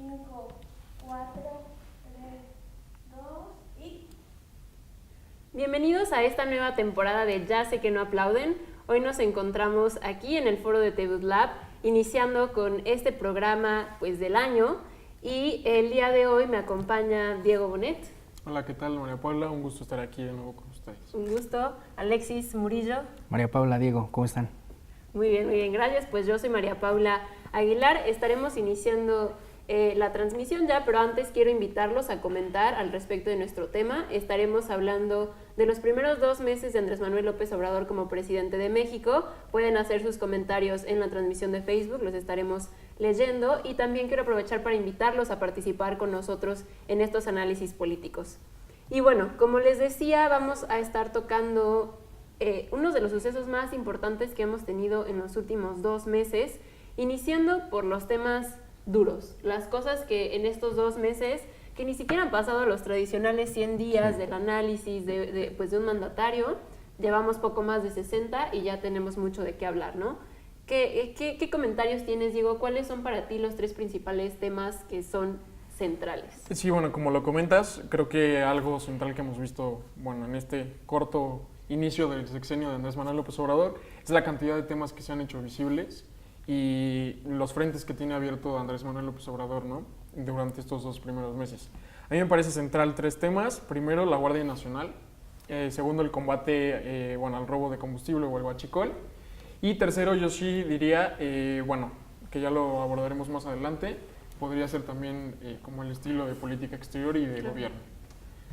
5, 4, 3, 2 y... Bienvenidos a esta nueva temporada de Ya sé que no aplauden. Hoy nos encontramos aquí en el foro de TEBUT Lab, iniciando con este programa pues, del año. Y el día de hoy me acompaña Diego Bonet. Hola, ¿qué tal, María Paula? Un gusto estar aquí de nuevo con ustedes. Un gusto. Alexis Murillo. María Paula, Diego, ¿cómo están? Muy bien, gracias. Pues yo soy María Paula Aguilar. Estaremos iniciando la transmisión ya, pero antes quiero invitarlos a comentar al respecto de nuestro tema. Estaremos hablando de los primeros 2 meses de Andrés Manuel López Obrador como presidente de México. Pueden hacer sus comentarios en la transmisión de Facebook, los estaremos leyendo, y también quiero aprovechar para invitarlos a participar con nosotros en estos análisis políticos. Y bueno, como les decía, vamos a estar tocando uno de los sucesos más importantes que hemos tenido en los últimos 2 meses, iniciando por los temas duros, las cosas que en estos 2 meses, que ni siquiera han pasado los tradicionales 100 días del análisis de un mandatario, llevamos poco más de 60 y ya tenemos mucho de qué hablar, ¿no? ¿Qué comentarios tienes, Diego? ¿Cuáles son para ti los 3 principales temas que son centrales? Sí, bueno, como lo comentas, creo que algo central que hemos visto, bueno, en este corto inicio del sexenio de Andrés Manuel López Obrador es la cantidad de temas que se han hecho visibles y los frentes que tiene abierto Andrés Manuel López Obrador, ¿no?, durante estos 2 primeros meses. A mí me parece central 3 temas. Primero, la Guardia Nacional. Segundo, el combate al robo de combustible o el huachicol. Y tercero, yo sí diría, que ya lo abordaremos más adelante, podría ser también como el estilo de política exterior y de gobierno.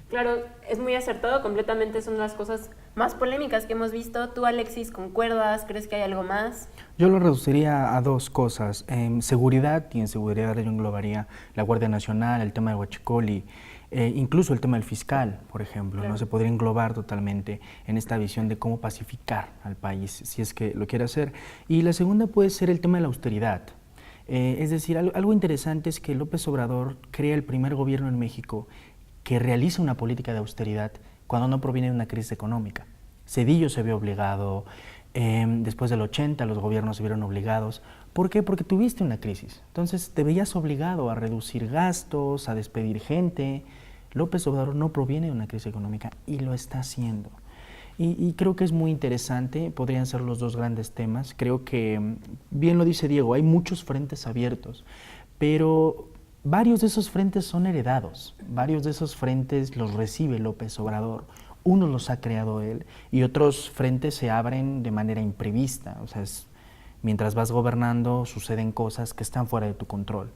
Claro, es muy acertado, completamente son las cosas más polémicas que hemos visto. ¿Tú, Alexis, concuerdas? ¿Crees que hay algo más? Yo lo reduciría a 2 cosas. Seguridad, y en seguridad yo englobaría la Guardia Nacional, el tema del huachicol y incluso el tema del fiscal, por ejemplo. Claro. ¿No? Se podría englobar totalmente en esta visión de cómo pacificar al país, si es que lo quiere hacer. Y la segunda puede ser el tema de la austeridad. Es decir, algo interesante es que López Obrador crea el primer gobierno en México que realiza una política de austeridad cuando no proviene de una crisis económica. Zedillo se vio obligado, después del 80 los gobiernos se vieron obligados. ¿Por qué? Porque tuviste una crisis. Entonces te veías obligado a reducir gastos, a despedir gente. López Obrador no proviene de una crisis económica y lo está haciendo. Y creo que es muy interesante, podrían ser los 2 grandes temas. Creo que, bien lo dice Diego, hay muchos frentes abiertos, pero varios de esos frentes son heredados, varios de esos frentes los recibe López Obrador, unos los ha creado él y otros frentes se abren de manera imprevista, o sea, mientras vas gobernando suceden cosas que están fuera de tu control.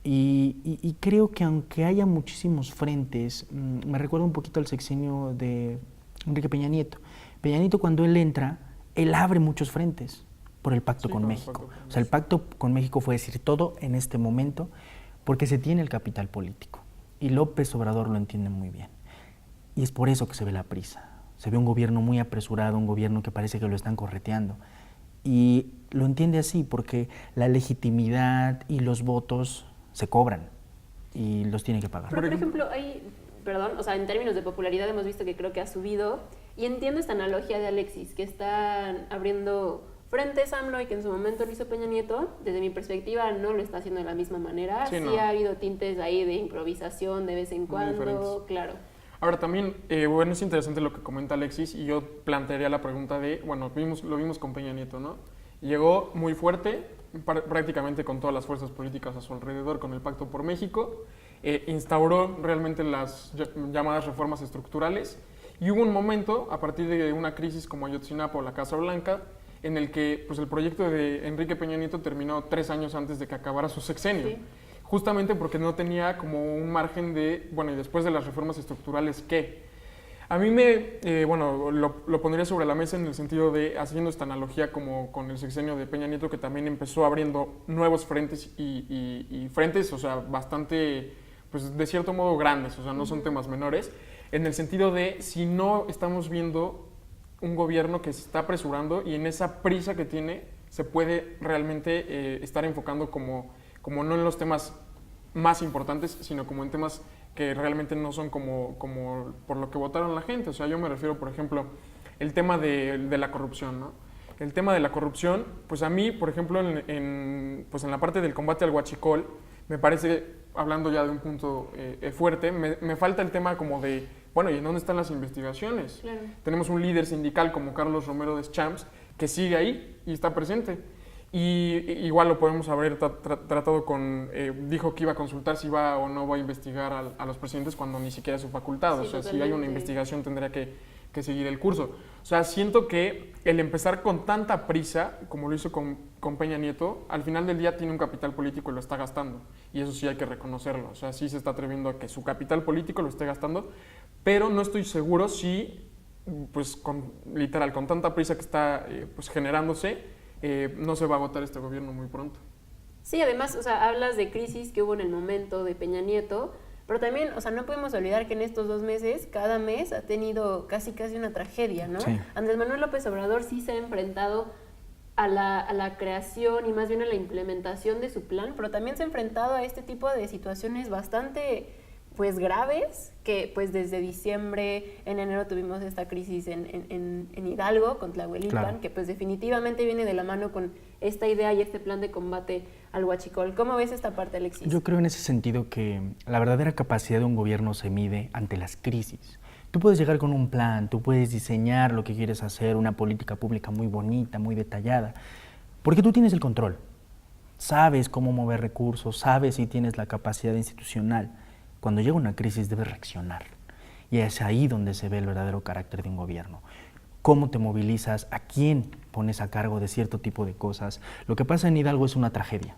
Y creo que aunque haya muchísimos frentes, me recuerda un poquito al sexenio de Enrique Peña Nieto. Peña Nieto, cuando él entra, él abre muchos frentes por el pacto con México. O sea, el pacto con México fue decir todo en este momento, porque se tiene el capital político y López Obrador lo entiende muy bien. Y es por eso que se ve la prisa. Se ve un gobierno muy apresurado, un gobierno que parece que lo están correteando. Y lo entiende así porque la legitimidad y los votos se cobran y los tiene que pagar. Pero, por ejemplo, en términos de popularidad hemos visto que creo que ha subido, y entiendo esta analogía de Alexis, que están abriendo frentes AMLO y que en su momento lo hizo Peña Nieto. Desde mi perspectiva no lo está haciendo de la misma manera. Sí, ha habido tintes ahí de improvisación de vez en cuando, claro. Ahora también, es interesante lo que comenta Alexis y yo plantearía la pregunta de, lo vimos con Peña Nieto, ¿no? Llegó muy fuerte, prácticamente con todas las fuerzas políticas a su alrededor, con el Pacto por México, instauró realmente las llamadas reformas estructurales y hubo un momento, a partir de una crisis como Ayotzinapa o la Casa Blanca, en el que pues, el proyecto de Enrique Peña Nieto terminó 3 años antes de que acabara su sexenio. Sí. Justamente porque no tenía como un margen de, y después de las reformas estructurales, ¿qué? A mí lo pondría sobre la mesa en el sentido de, haciendo esta analogía como con el sexenio de Peña Nieto, que también empezó abriendo nuevos frentes y frentes, o sea, bastante, pues de cierto modo grandes, o sea, no son temas menores, en el sentido de, si no estamos viendo un gobierno que se está apresurando y en esa prisa que tiene se puede realmente estar enfocando como no en los temas más importantes, sino como en temas que realmente no son como por lo que votaron la gente. O sea, yo me refiero, por ejemplo, el tema de la corrupción, ¿no? El tema de la corrupción, pues a mí, por ejemplo, en la parte del combate al huachicol, me parece, hablando ya de un punto fuerte, me falta el tema como de, bueno, ¿y en dónde están las investigaciones? Claro. Tenemos un líder sindical como Carlos Romero Deschamps que sigue ahí y está presente. Y igual lo podemos haber tratado con, dijo que iba a consultar si va o no va a investigar a los presidentes cuando ni siquiera es su facultad. Sí, o sea, totalmente. si hay una investigación tendría que seguir el curso. O sea, siento que el empezar con tanta prisa, como lo hizo con Peña Nieto, al final del día tiene un capital político y lo está gastando. Y eso sí hay que reconocerlo. O sea, sí se está atreviendo a que su capital político lo esté gastando, pero no estoy seguro si, pues, literal, con tanta prisa que está pues, generándose, no se va a agotar este gobierno muy pronto. Sí, además, o sea, hablas de crisis que hubo en el momento de Peña Nieto, pero también, o sea, no podemos olvidar que en estos 2 meses, cada mes ha tenido casi una tragedia, ¿no? Sí. Andrés Manuel López Obrador sí se ha enfrentado a la creación y más bien a la implementación de su plan, pero también se ha enfrentado a este tipo de situaciones bastante, pues, graves, que pues desde diciembre, en enero tuvimos esta crisis en Hidalgo con Tlahuelipan, Claro. que pues definitivamente viene de la mano con esta idea y este plan de combate al huachicol. ¿Cómo ves esta parte, Alexis? Yo creo en ese sentido que la verdadera capacidad de un gobierno se mide ante las crisis. Tú puedes llegar con un plan, tú puedes diseñar lo que quieres hacer, una política pública muy bonita, muy detallada, porque tú tienes el control. Sabes cómo mover recursos, sabes si tienes la capacidad institucional. Cuando llega una crisis debes reaccionar. Y es ahí donde se ve el verdadero carácter de un gobierno. Cómo te movilizas, a quién pones a cargo de cierto tipo de cosas. Lo que pasa en Hidalgo es una tragedia.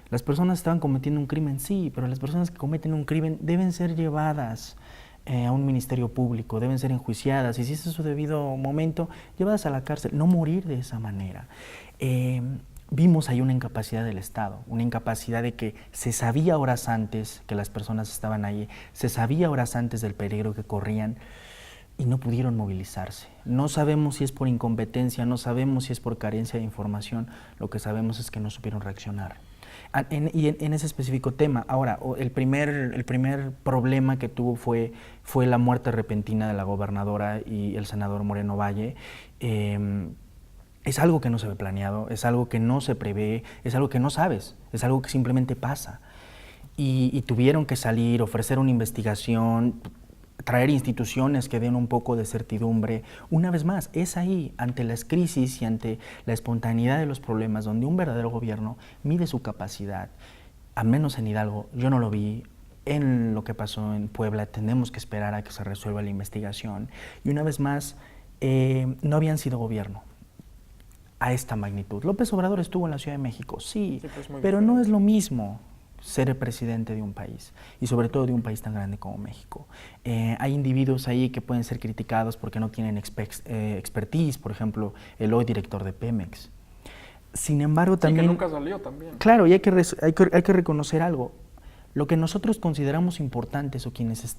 Las personas estaban cometiendo un crimen, sí, pero las personas que cometen un crimen deben ser llevadas a un ministerio público, deben ser enjuiciadas y si es su debido momento, llevadas a la cárcel, no morir de esa manera. Vimos ahí una incapacidad del Estado, una incapacidad de que se sabía horas antes que las personas estaban ahí, se sabía horas antes del peligro que corrían y no pudieron movilizarse. No sabemos si es por incompetencia, no sabemos si es por carencia de información, lo que sabemos es que no supieron reaccionar. En ese específico tema, ahora, el primer problema que tuvo fue la muerte repentina de la gobernadora y el senador Moreno Valle. Es algo que no se ve planeado, es algo que no se prevé, es algo que no sabes, es algo que simplemente pasa. Y tuvieron que salir, ofrecer una investigación, traer instituciones que den un poco de certidumbre. Una vez más, es ahí, ante las crisis y ante la espontaneidad de los problemas, donde un verdadero gobierno mide su capacidad. Al menos en Hidalgo, yo no lo vi. En lo que pasó en Puebla, tenemos que esperar a que se resuelva la investigación. Y una vez más, no habían sido gobierno a esta magnitud. López Obrador estuvo en la Ciudad de México, sí, pues pero no es lo mismo ser el presidente de un país y sobre todo de un país tan grande como México. Hay individuos ahí que pueden ser criticados porque no tienen expertise, por ejemplo, el hoy director de Pemex. Sin embargo, también... Sí, que nunca salió también. Claro, y hay que reconocer algo. Lo que nosotros consideramos importantes o quienes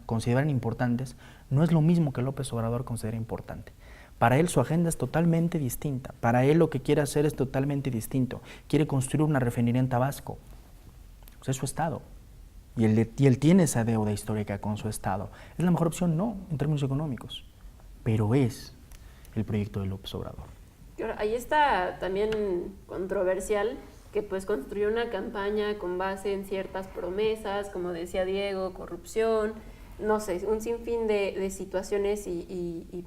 consideran importantes no es lo mismo que López Obrador considera importante. Para él su agenda es totalmente distinta. Para él lo que quiere hacer es totalmente distinto. Quiere construir una refinería en Tabasco. O sea, es su estado. Y él tiene esa deuda histórica con su estado. ¿Es la mejor opción? No, en términos económicos. Pero es el proyecto de López Obrador. Ahí está también controversial que pues construyó una campaña con base en ciertas promesas, como decía Diego, corrupción, no sé, un sinfín de situaciones y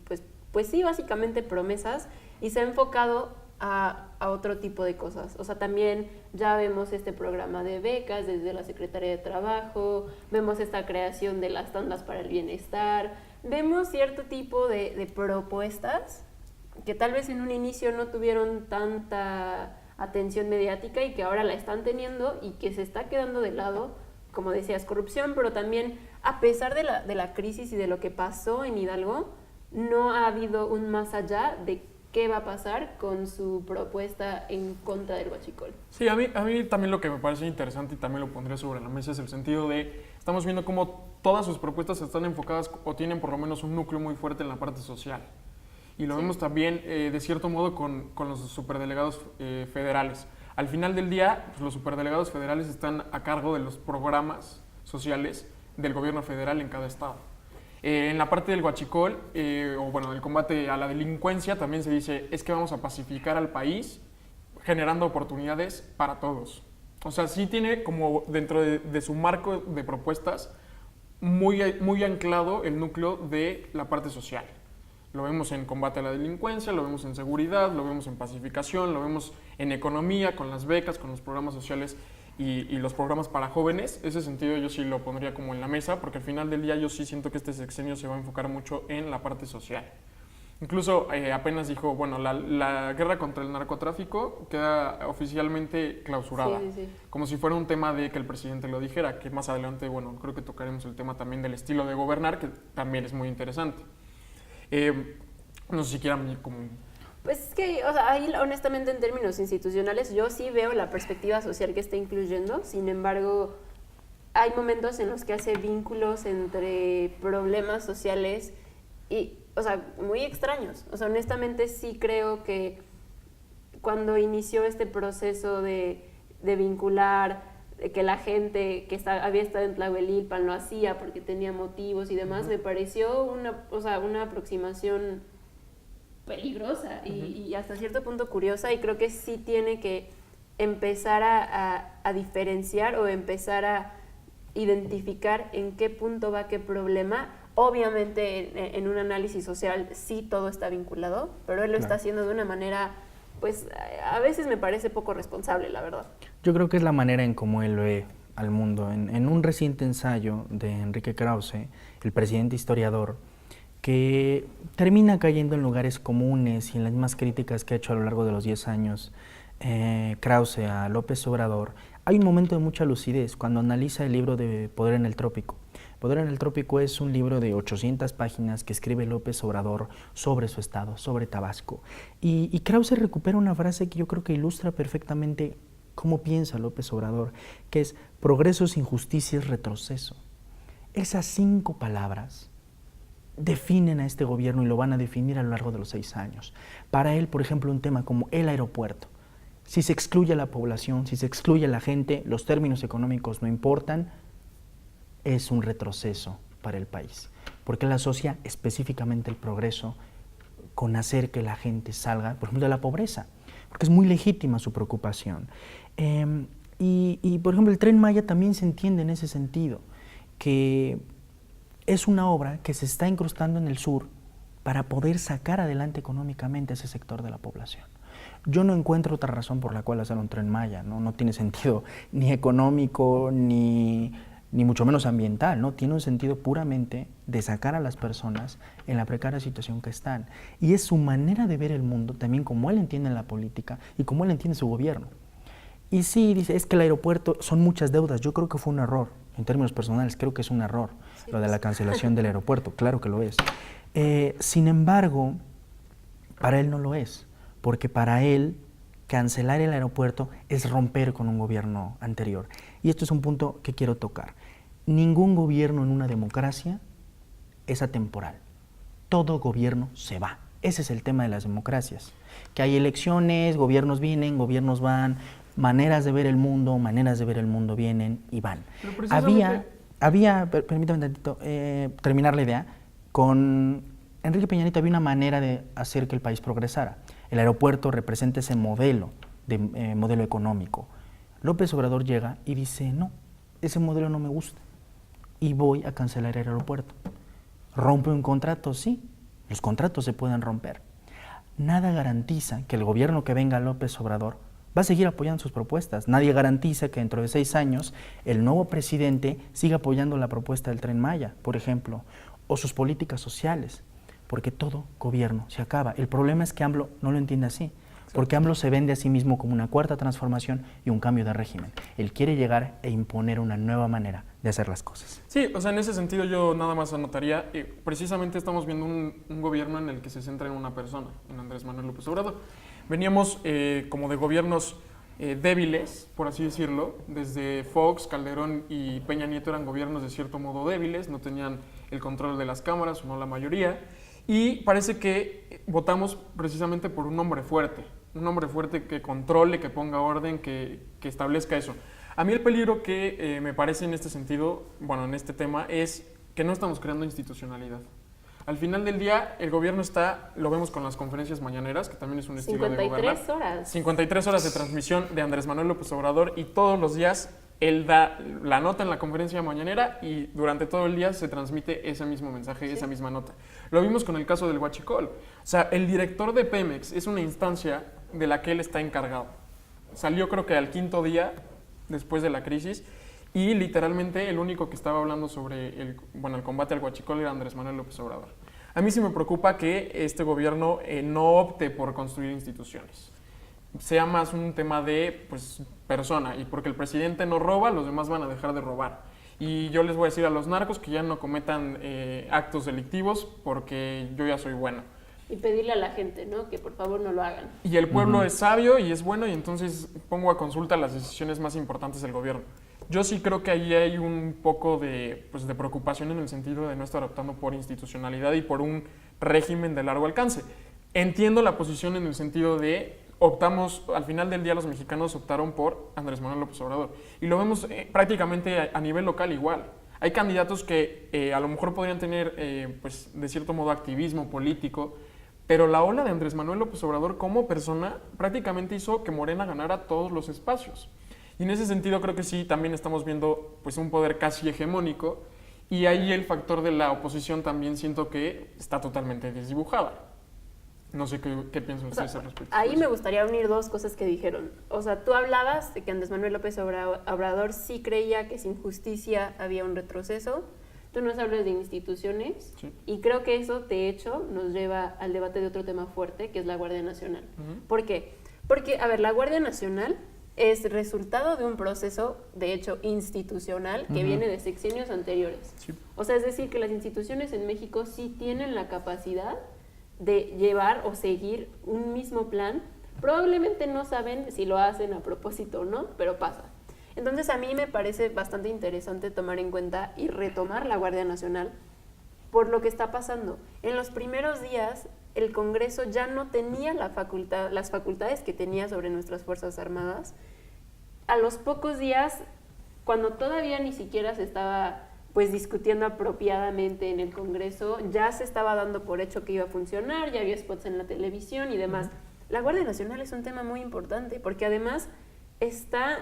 pues sí, básicamente promesas, y se ha enfocado a otro tipo de cosas. O sea, también ya vemos este programa de becas desde la Secretaría de Trabajo, vemos esta creación de las tandas para el bienestar, vemos cierto tipo de propuestas que tal vez en un inicio no tuvieron tanta atención mediática y que ahora la están teniendo y que se está quedando de lado, como decías, corrupción, pero también a pesar de la crisis y de lo que pasó en Hidalgo, no ha habido un más allá de qué va a pasar con su propuesta en contra del huachicol. Sí, a mí también lo que me parece interesante y también lo pondré sobre la mesa es el sentido de, estamos viendo cómo todas sus propuestas están enfocadas o tienen por lo menos un núcleo muy fuerte en la parte social. Y lo vemos también, de cierto modo, con los superdelegados federales. Al final del día, pues, los superdelegados federales están a cargo de los programas sociales del gobierno federal en cada estado. En la parte del huachicol, o bueno, del combate a la delincuencia, también se dice, es que vamos a pacificar al país generando oportunidades para todos. O sea, sí tiene como dentro de su marco de propuestas muy anclado el núcleo de la parte social. Lo vemos en combate a la delincuencia, lo vemos en seguridad, lo vemos en pacificación, lo vemos en economía, con las becas, con los programas sociales y los programas para jóvenes. Ese sentido yo sí lo pondría como en la mesa, porque al final del día yo sí siento que este sexenio se va a enfocar mucho en la parte social. Incluso apenas dijo, bueno, la guerra contra el narcotráfico queda oficialmente clausurada, como si fuera un tema de que el presidente lo dijera, que más adelante, bueno, creo que tocaremos el tema también del estilo de gobernar, que también es muy interesante. No sé si quieran como... Pues es que, o sea, ahí honestamente en términos institucionales yo sí veo la perspectiva social que está incluyendo, sin embargo, hay momentos en los que hace vínculos entre problemas sociales y, o sea, muy extraños. O sea, honestamente sí creo que cuando inició este proceso de vincular, de que la gente que había estado en Tlahuelilpan lo hacía porque tenía motivos y demás, me pareció una aproximación peligrosa y hasta cierto punto curiosa, y creo que sí tiene que empezar a diferenciar o empezar a identificar en qué punto va qué problema. Obviamente en un análisis social sí todo está vinculado, pero él lo está haciendo de una manera, pues a veces me parece poco responsable, la verdad. Yo creo que es la manera en cómo él ve al mundo. En un reciente ensayo de Enrique Krause, el presidente historiador, que termina cayendo en lugares comunes y en las mismas críticas que ha hecho a lo largo de los 10 años Krause a López Obrador, hay un momento de mucha lucidez cuando analiza el libro de Poder en el Trópico. Poder en el Trópico es un libro de 800 páginas que escribe López Obrador sobre su estado, sobre Tabasco. Y Krause recupera una frase que yo creo que ilustra perfectamente cómo piensa López Obrador, que es: progreso sin justicia es retroceso. Esas 5 palabras definen a este gobierno y lo van a definir a lo largo de los 6 años. Para él, por ejemplo, un tema como el aeropuerto. Si se excluye a la población, si se excluye a la gente, los términos económicos no importan, es un retroceso para el país, porque él asocia específicamente el progreso con hacer que la gente salga, por ejemplo, de la pobreza, porque es muy legítima su preocupación. Y, por ejemplo, el Tren Maya también se entiende en ese sentido, que es una obra que se está incrustando en el sur para poder sacar adelante económicamente a ese sector de la población. Yo no encuentro otra razón por la cual hacer un Tren Maya, no tiene sentido ni económico ni mucho menos ambiental, ¿no? Tiene un sentido puramente de sacar a las personas en la precaria situación que están. Y es su manera de ver el mundo, también como él entiende la política y como él entiende su gobierno. Y sí, dice, es que el aeropuerto son muchas deudas. Yo creo que fue un error, en términos personales, creo que es un error lo de la cancelación del aeropuerto, claro que lo es. Sin embargo, para él no lo es, porque para él cancelar el aeropuerto es romper con un gobierno anterior. Y esto es un punto que quiero tocar. Ningún gobierno en una democracia es atemporal. Todo gobierno se va. Ese es el tema de las democracias. Que hay elecciones, gobiernos vienen, gobiernos van, maneras de ver el mundo vienen y van. Permítame tantito, terminar la idea, con Enrique Peña Nieto había una manera de hacer que el país progresara. El aeropuerto representa ese modelo, modelo económico. López Obrador llega y dice, no, ese modelo no me gusta y voy a cancelar el aeropuerto. ¿Rompe un contrato? Sí, los contratos se pueden romper. Nada garantiza que el gobierno que venga López Obrador va a seguir apoyando sus propuestas. Nadie garantiza que dentro de 6 años el nuevo presidente siga apoyando la propuesta del Tren Maya, por ejemplo, o sus políticas sociales, porque todo gobierno se acaba. El problema es que AMLO no lo entiende así, porque AMLO se vende a sí mismo como una cuarta transformación y un cambio de régimen. Él quiere llegar e imponer una nueva manera de hacer las cosas. Sí, o sea, en ese sentido yo nada más anotaría, precisamente estamos viendo un gobierno en el que se centra en una persona, en Andrés Manuel López Obrador. Veníamos como de gobiernos débiles, por así decirlo, desde Fox, Calderón y Peña Nieto eran gobiernos de cierto modo débiles, no tenían el control de las cámaras, o no la mayoría, y parece que votamos precisamente por un hombre fuerte que controle, que ponga orden, que establezca eso. A mí el peligro que me parece en este sentido, bueno, en este tema, es que no estamos creando institucionalidad. Al final del día, el gobierno lo vemos con las conferencias mañaneras, que también es un estilo de gobernar. 53 horas. 53 horas de transmisión de Andrés Manuel López Obrador y todos los días él da la nota en la conferencia mañanera y durante todo el día se transmite ese mismo mensaje, esa misma nota. Lo vimos con el caso del Huachicol. O sea, el director de Pemex es una instancia de la que él está encargado. Salió creo que al 5º día después de la crisis y literalmente el único que estaba hablando sobre el combate al Huachicol era Andrés Manuel López Obrador. A mí sí me preocupa que este gobierno no opte por construir instituciones. Sea más un tema de persona, y porque el presidente no roba, los demás van a dejar de robar. Y yo les voy a decir a los narcos que ya no cometan actos delictivos porque yo ya soy bueno. Y pedirle a la gente, ¿no?, que por favor no lo hagan. Y el pueblo es sabio y es bueno, y entonces pongo a consulta las decisiones más importantes del gobierno. Yo sí creo que ahí hay un poco de preocupación en el sentido de no estar optando por institucionalidad y por un régimen de largo alcance. Entiendo la posición en el sentido de al final del día los mexicanos optaron por Andrés Manuel López Obrador. Y lo vemos prácticamente a nivel local igual. Hay candidatos que a lo mejor podrían tener, de cierto modo, activismo político, pero la ola de Andrés Manuel López Obrador como persona prácticamente hizo que Morena ganara todos los espacios. Y en ese sentido creo que sí, también estamos viendo un poder casi hegemónico, y ahí el factor de la oposición también siento que está totalmente desdibujada. No sé qué piensan ustedes al respecto. Ahí me gustaría unir dos cosas que dijeron. O sea, tú hablabas de que Andrés Manuel López Obrador sí creía que sin justicia había un retroceso. Tú nos hablas de instituciones, sí, y creo que eso, de hecho, nos lleva al debate de otro tema fuerte, que es la Guardia Nacional. ¿Por qué? Porque, a ver, la Guardia Nacional es resultado de un proceso, de hecho, institucional que viene de sexenios anteriores. Sí. O sea, es decir, que las instituciones en México sí tienen la capacidad de llevar o seguir un mismo plan. Probablemente no saben si lo hacen a propósito o no, pero pasa. Entonces a mí me parece bastante interesante tomar en cuenta y retomar la Guardia Nacional por lo que está pasando. En los primeros días el Congreso ya no tenía las facultades que tenía sobre nuestras Fuerzas Armadas. A los pocos días, cuando todavía ni siquiera se estaba discutiendo apropiadamente en el Congreso, ya se estaba dando por hecho que iba a funcionar, ya había spots en la televisión y demás. La Guardia Nacional es un tema muy importante porque además está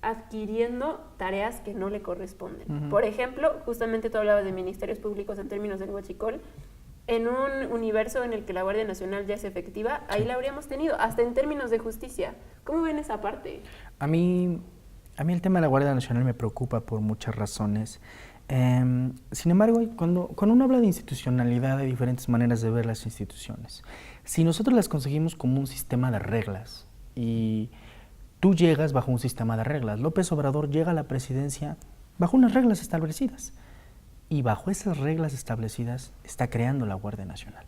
adquiriendo tareas que no le corresponden. Por ejemplo, justamente tú hablabas de ministerios públicos en términos del Huachicol. En un universo en el que la Guardia Nacional ya es efectiva, ahí la habríamos tenido, hasta en términos de justicia. ¿Cómo ven esa parte? A mí el tema de la Guardia Nacional me preocupa por muchas razones. Sin embargo, cuando uno habla de institucionalidad, hay diferentes maneras de ver las instituciones. Si nosotros las conseguimos como un sistema de reglas y tú llegas bajo un sistema de reglas, López Obrador llega a la presidencia bajo unas reglas establecidas y bajo esas reglas establecidas está creando la Guardia Nacional.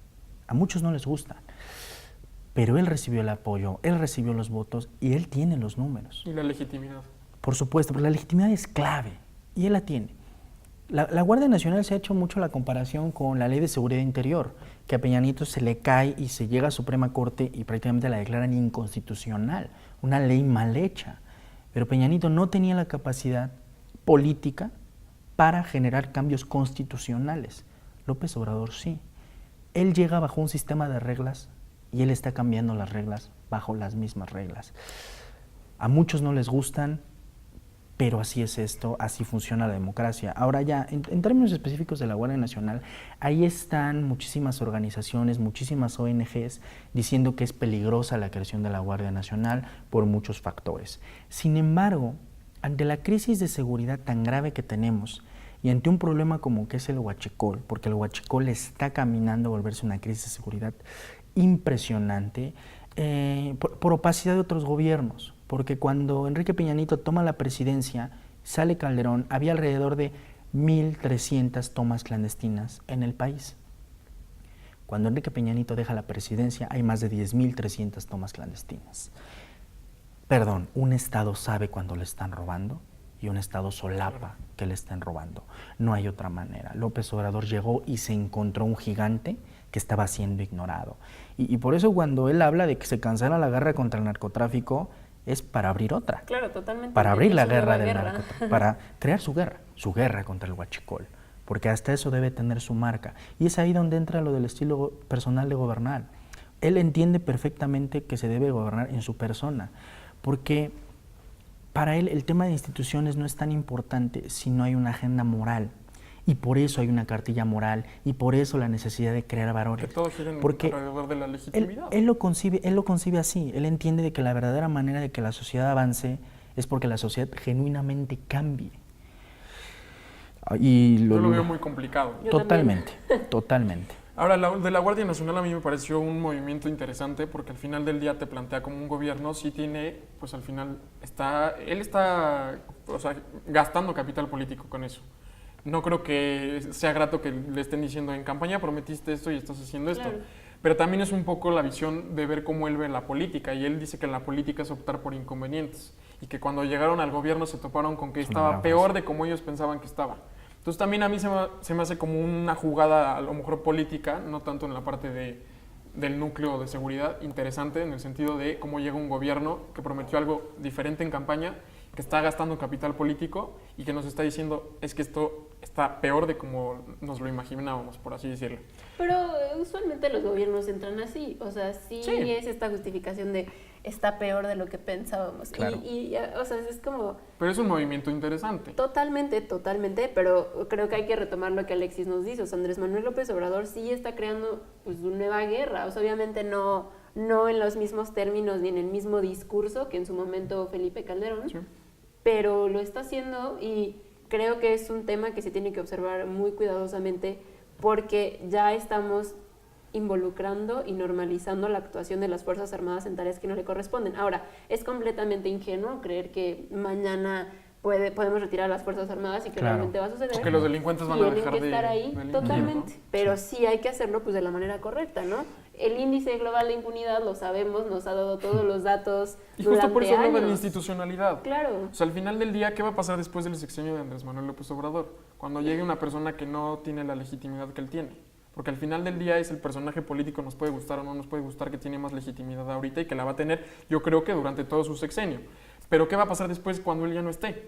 A muchos no les gusta, pero él recibió el apoyo, él recibió los votos y él tiene los números. Y la legitimidad. Por supuesto, pero la legitimidad es clave y él la tiene. La Guardia Nacional se ha hecho mucho la comparación con la Ley de Seguridad Interior, que a Peña Nieto se le cae y se llega a Suprema Corte y prácticamente la declaran inconstitucional, una ley mal hecha. Pero Peña Nieto no tenía la capacidad política para generar cambios constitucionales. López Obrador sí. Él llega bajo un sistema de reglas y él está cambiando las reglas bajo las mismas reglas. A muchos no les gustan, pero así es esto, así funciona la democracia. Ahora ya, en términos específicos de la Guardia Nacional, ahí están muchísimas organizaciones, muchísimas ONGs diciendo que es peligrosa la creación de la Guardia Nacional por muchos factores. Sin embargo, ante la crisis de seguridad tan grave que tenemos y ante un problema como que es el Huachicol, porque el Huachicol está caminando a volverse una crisis de seguridad impresionante, por opacidad de otros gobiernos, porque cuando Enrique Peña Nieto toma la presidencia, sale Calderón, había alrededor de 1,300 tomas clandestinas en el país. Cuando Enrique Peña Nieto deja la presidencia, hay más de 10,300 tomas clandestinas. Perdón, un Estado sabe cuando le están robando y un Estado solapa que le estén robando. No hay otra manera. López Obrador llegó y se encontró un gigante que estaba siendo ignorado. Y por eso cuando él habla de que se cancela la guerra contra el narcotráfico, es para abrir otra. Claro, totalmente. Para abrir la guerra del narcotráfico, para crear su guerra contra el Huachicol. porque hasta eso debe tener su marca. Y es ahí donde entra lo del estilo personal de gobernar. Él entiende perfectamente que se debe gobernar en su persona, porque para él el tema de instituciones no es tan importante si no hay una agenda moral. Y por eso hay una cartilla moral, y por eso la necesidad de crear valores. Que todo gira alrededor de la legitimidad. Él lo concibe así. Él entiende de que la verdadera manera de que la sociedad avance es porque la sociedad genuinamente cambie. Yo lo veo muy complicado. Totalmente. Ahora, de la Guardia Nacional a mí me pareció un movimiento interesante porque al final del día te plantea como un gobierno sí tiene, pues al final él está, o sea, gastando capital político con eso. No creo que sea grato que le estén diciendo en campaña prometiste esto y estás haciendo esto. Claro. Pero también es un poco la visión de ver cómo él ve la política y él dice que la política es optar por inconvenientes y que cuando llegaron al gobierno se toparon con que estaba peor de como ellos pensaban que estaba. Entonces también a mí se me hace como una jugada a lo mejor política, no tanto en la parte del núcleo de seguridad, interesante en el sentido de cómo llega un gobierno que prometió algo diferente en campaña, que está gastando capital político y que nos está diciendo es que esto está peor de como nos lo imaginábamos, por así decirlo. Pero usualmente los gobiernos entran así, o sea, sí es esta justificación de está peor de lo que pensábamos. Claro. O sea, es como... Pero es un movimiento interesante. Totalmente, pero creo que hay que retomar lo que Alexis nos dice. O sea, Andrés Manuel López Obrador sí está creando pues una nueva guerra, o sea, obviamente no en los mismos términos ni en el mismo discurso que en su momento Felipe Calderón, sí, pero lo está haciendo y creo que es un tema que se tiene que observar muy cuidadosamente porque ya estamos involucrando y normalizando la actuación de las Fuerzas Armadas en tareas que no le corresponden. Ahora, es completamente ingenuo creer que mañana podemos retirar a las Fuerzas Armadas y que realmente va a suceder. Porque los delincuentes van a dejar que estar ahí, totalmente. ¿No? Pero sí hay que hacerlo pues de la manera correcta, ¿no? El índice global de impunidad, lo sabemos, nos ha dado todos los datos y justo por eso hablo de la institucionalidad. Claro. O sea, al final del día, ¿qué va a pasar después del sexenio de Andrés Manuel López Obrador? Cuando llegue una persona que no tiene la legitimidad que él tiene. Porque al final del día es el personaje político, nos puede gustar o no nos puede gustar, que tiene más legitimidad ahorita y que la va a tener, yo creo que durante todo su sexenio. Pero ¿qué va a pasar después cuando él ya no esté?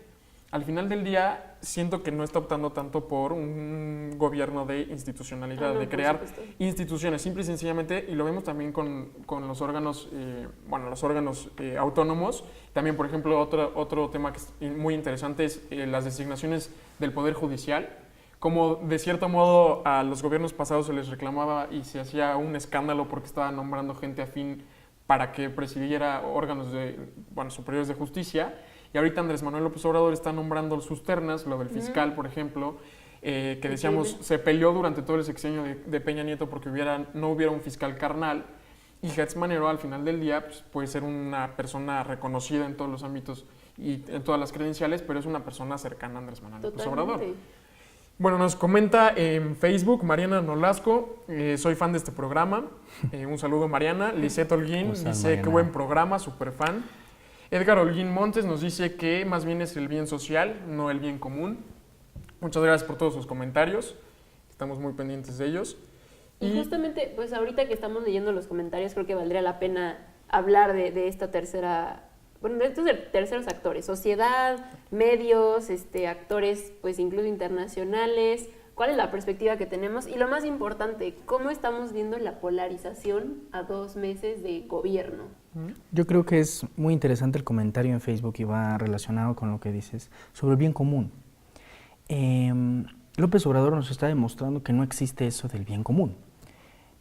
Al final del día, siento que no está optando tanto por un gobierno de institucionalidad, de crear instituciones, simple y sencillamente, y lo vemos también con los órganos, autónomos. También, por ejemplo, otro tema que es muy interesante es las designaciones del Poder Judicial. Como de cierto modo a los gobiernos pasados se les reclamaba y se hacía un escándalo porque estaban nombrando gente afín para que presidiera órganos superiores de justicia. Y ahorita Andrés Manuel López Obrador está nombrando sus ternas, lo del fiscal, por ejemplo, que decíamos se peleó durante todo el sexenio de Peña Nieto porque no hubiera un fiscal carnal. Y Gertz Manero al final del día pues, puede ser una persona reconocida en todos los ámbitos y en todas las credenciales, pero es una persona cercana a Andrés Manuel López Obrador. Bueno, nos comenta en Facebook Mariana Nolasco, soy fan de este programa, un saludo Mariana. Lisette Holguín dice, qué buen programa, súper fan. Edgar Holguín Montes nos dice que más bien es el bien social, no el bien común. Muchas gracias por todos sus comentarios, estamos muy pendientes de ellos. Y justamente, pues ahorita que estamos leyendo los comentarios, creo que valdría la pena hablar de esta tercera... Bueno, de estos terceros actores, sociedad, medios, actores pues incluso internacionales, cuál es la perspectiva que tenemos y lo más importante, cómo estamos viendo la polarización a 2 meses de gobierno. Yo creo que es muy interesante el comentario en Facebook y va relacionado con lo que dices sobre el bien común. López Obrador nos está demostrando que no existe eso del bien común,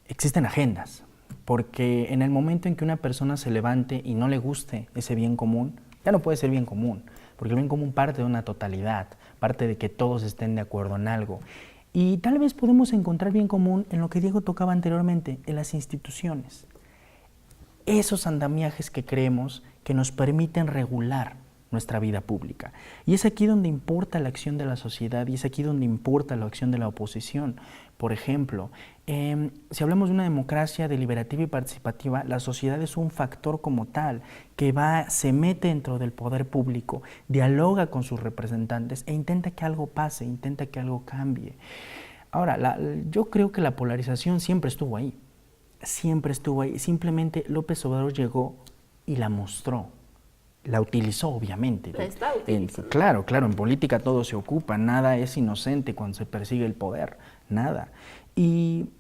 existen agendas. Porque en el momento en que una persona se levante y no le guste ese bien común, ya no puede ser bien común, porque el bien común parte de una totalidad, parte de que todos estén de acuerdo en algo. Y tal vez podemos encontrar bien común en lo que Diego tocaba anteriormente, en las instituciones. Esos andamiajes que creemos que nos permiten regular nuestra vida pública. Y es aquí donde importa la acción de la sociedad y es aquí donde importa la acción de la oposición. Por ejemplo, si hablamos de una democracia deliberativa y participativa, la sociedad es un factor como tal que se mete dentro del poder público, dialoga con sus representantes e intenta que algo pase, intenta que algo cambie. Ahora, yo creo que la polarización siempre estuvo ahí, simplemente López Obrador llegó y la mostró. la utilizó obviamente. La está utilizando. Claro, en política todo se ocupa, nada es inocente cuando se persigue el poder, nada. Y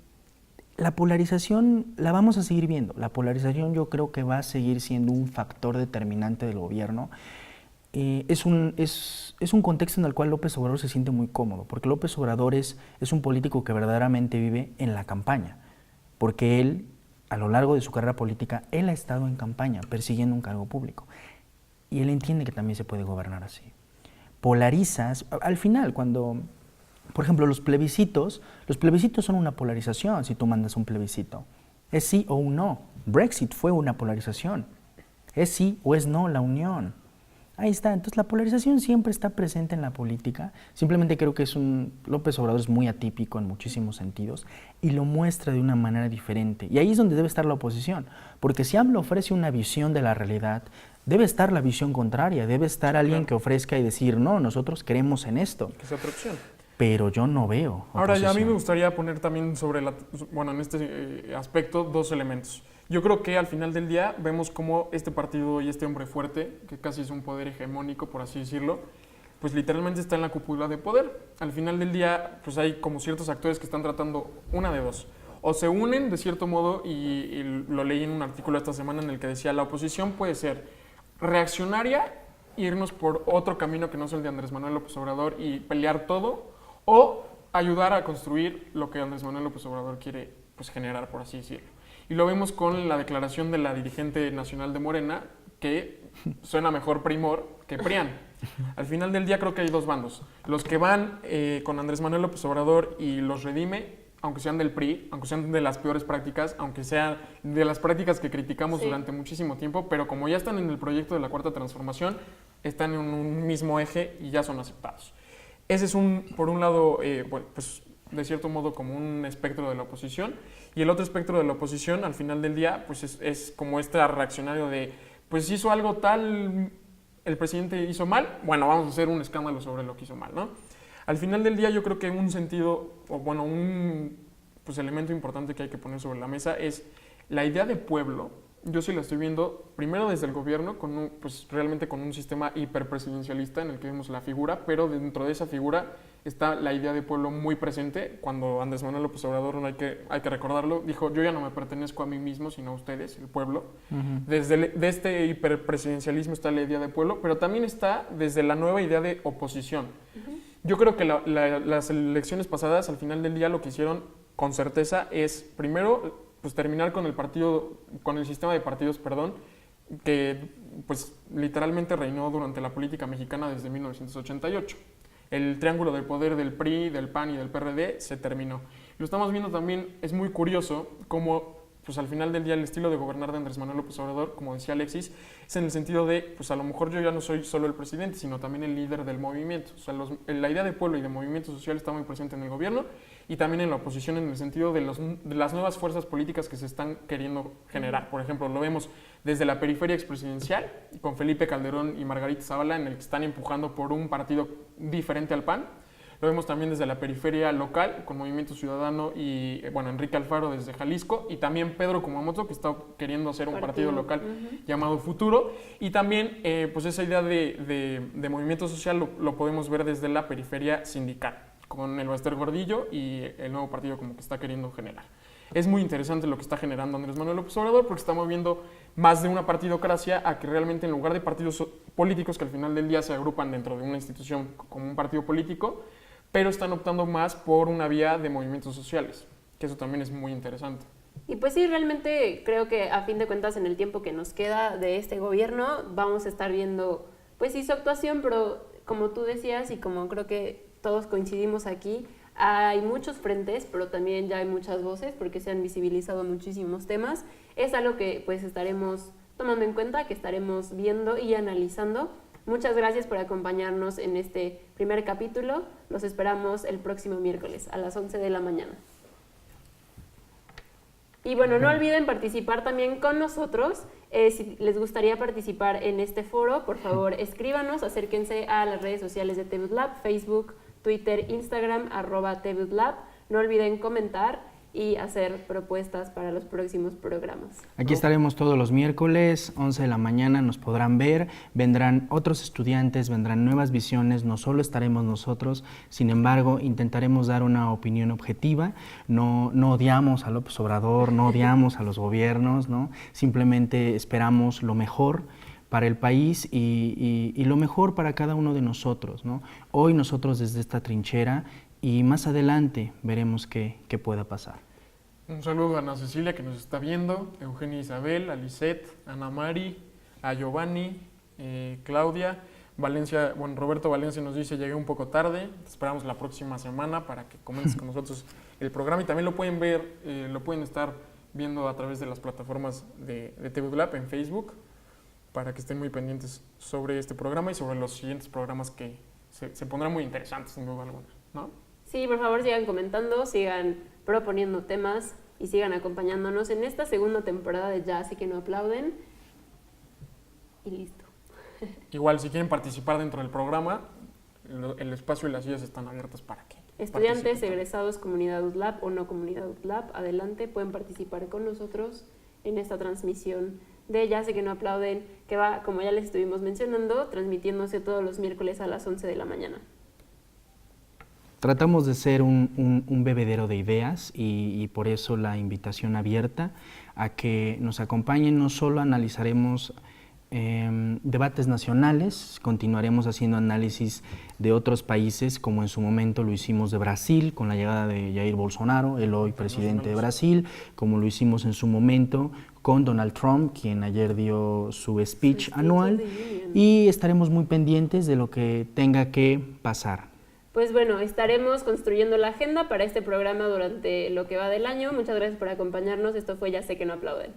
la polarización la vamos a seguir viendo, la polarización yo creo que va a seguir siendo un factor determinante del gobierno. Es un contexto en el cual López Obrador se siente muy cómodo, porque López Obrador es un político que verdaderamente vive en la campaña, porque él, a lo largo de su carrera política, él ha estado en campaña, persiguiendo un cargo público, y él entiende que también se puede gobernar así. Polarizas, al final, cuando, por ejemplo, los plebiscitos son una polarización si tú mandas un plebiscito, es sí o un no. Brexit fue una polarización, es sí o es no la unión. Ahí está, entonces la polarización siempre está presente en la política, simplemente creo que López Obrador es muy atípico en muchísimos sentidos y lo muestra de una manera diferente. Y ahí es donde debe estar la oposición, porque si AMLO ofrece una visión de la realidad, debe estar la visión contraria, debe estar alguien que ofrezca y decir, no, nosotros creemos en esto. Que sea otra opción. Pero yo no veo oposición. Ahora, ya a mí me gustaría poner también en este aspecto dos elementos. Yo creo que al final del día vemos cómo este partido y este hombre fuerte, que casi es un poder hegemónico, por así decirlo, pues literalmente está en la cúpula de poder. Al final del día, pues hay como ciertos actores que están tratando una de dos. O se unen de cierto modo, y lo leí en un artículo esta semana en el que decía, la oposición puede ser reaccionaria, irnos por otro camino que no es el de Andrés Manuel López Obrador y pelear todo, o ayudar a construir lo que Andrés Manuel López Obrador quiere pues, generar, por así decirlo. Y lo vemos con la declaración de la dirigente nacional de Morena, que suena mejor Primor que PRIAN. Al final del día creo que hay dos bandos. Los que van con Andrés Manuel López Obrador y los redime, aunque sean del PRI, aunque sean de las peores prácticas, aunque sean de las prácticas que criticamos durante muchísimo tiempo, pero como ya están en el proyecto de la Cuarta Transformación, están en un mismo eje y ya son aceptados. Ese es por un lado, pues de cierto modo como un espectro de la oposición, y el otro espectro de la oposición al final del día pues es como este reaccionario de pues hizo algo tal, el presidente hizo mal, bueno, vamos a hacer un escándalo sobre lo que hizo mal, ¿no? Al final del día yo creo que un sentido, o bueno, un pues, elemento importante que hay que poner sobre la mesa es la idea de pueblo. Yo sí la estoy viendo primero desde el gobierno, pues realmente con un sistema hiperpresidencialista en el que vemos la figura, pero dentro de esa figura está la idea de pueblo muy presente. Cuando Andrés Manuel López Obrador, hay que recordarlo, dijo, yo ya no me pertenezco a mí mismo, sino a ustedes, el pueblo. De este hiperpresidencialismo está la idea de pueblo, pero también está desde la nueva idea de oposición. Yo creo que las elecciones pasadas, al final del día, lo que hicieron con certeza es, primero, pues terminar con el sistema de partidos, que pues literalmente reinó durante la política mexicana desde 1988. El triángulo del poder del PRI, del PAN y del PRD se terminó. Lo estamos viendo también, es muy curioso cómo pues al final del día el estilo de gobernar de Andrés Manuel López Obrador, como decía Alexis, es en el sentido de, pues a lo mejor yo ya no soy solo el presidente, sino también el líder del movimiento. O sea, la idea de pueblo y de movimiento social está muy presente en el gobierno y también en la oposición en el sentido de las nuevas fuerzas políticas que se están queriendo generar. Por ejemplo, lo vemos desde la periferia expresidencial, con Felipe Calderón y Margarita Zavala, en el que están empujando por un partido diferente al PAN. Lo vemos también desde la periferia local, con Movimiento Ciudadano y, Enrique Alfaro desde Jalisco, y también Pedro Kumamoto, que está queriendo hacer un partido local llamado Futuro. Y también, pues esa idea de movimiento social lo podemos ver desde la periferia sindical, con el Bester Gordillo y el nuevo partido como que está queriendo generar. Es muy interesante lo que está generando Andrés Manuel López Obrador, porque está moviendo más de una partidocracia a que realmente en lugar de partidos políticos que al final del día se agrupan dentro de una institución como un partido político, pero están optando más por una vía de movimientos sociales, que eso también es muy interesante. Y pues sí, realmente creo que a fin de cuentas en el tiempo que nos queda de este gobierno vamos a estar viendo pues sí su actuación, pero como tú decías y como creo que todos coincidimos aquí, hay muchos frentes, pero también ya hay muchas voces porque se han visibilizado muchísimos temas. Es algo que pues estaremos tomando en cuenta, que estaremos viendo y analizando. Muchas gracias por acompañarnos en este primer capítulo. Los esperamos el próximo miércoles a las 11 de la mañana. Y bueno, no olviden participar también con nosotros. Si les gustaría participar en este foro, por favor escríbanos, acérquense a las redes sociales de TVUT Lab, Facebook, Twitter, Instagram, @TVUT Lab. No olviden comentar y hacer propuestas para los próximos programas. Aquí estaremos todos los miércoles, 11 de la mañana, nos podrán ver, vendrán otros estudiantes, vendrán nuevas visiones, no solo estaremos nosotros, sin embargo, intentaremos dar una opinión objetiva, no odiamos a López Obrador, no odiamos a los gobiernos, ¿no? Simplemente esperamos lo mejor para el país y lo mejor para cada uno de nosotros, ¿no? Hoy nosotros desde esta trinchera y más adelante veremos qué pueda pasar. Un saludo a Ana Cecilia que nos está viendo, Eugenia Isabel, a Lisette, a Ana Mari, a Giovanni, Claudia, Valencia, bueno, Roberto Valencia nos dice llegué un poco tarde, te esperamos la próxima semana para que comentes con nosotros el programa y también lo pueden ver, lo pueden estar viendo a través de las plataformas de TV Lab en Facebook para que estén muy pendientes sobre este programa y sobre los siguientes programas que se pondrán muy interesantes sin duda alguna, ¿no? Sí, por favor sigan comentando, sigan proponiendo temas y sigan acompañándonos en esta segunda temporada de Ya sé que no aplauden. Y listo. Igual, si quieren participar dentro del programa, el espacio y las sillas están abiertas para que Estudiantes, participen. egresados, comunidad UTLAB o no comunidad UTLAB, adelante, pueden participar con nosotros en esta transmisión de Ya sé que no aplauden, que va, como ya les estuvimos mencionando, transmitiéndose todos los miércoles a las 11 de la mañana. Tratamos de ser un bebedero de ideas y por eso la invitación abierta a que nos acompañen. No solo analizaremos debates nacionales, continuaremos haciendo análisis de otros países, como en su momento lo hicimos de Brasil, con la llegada de Jair Bolsonaro, el hoy presidente de Brasil, como lo hicimos en su momento con Donald Trump, quien ayer dio su speech anual, y estaremos muy pendientes de lo que tenga que pasar. Pues bueno, estaremos construyendo la agenda para este programa durante lo que va del año. Muchas gracias por acompañarnos. Esto fue Ya sé que no aplauden.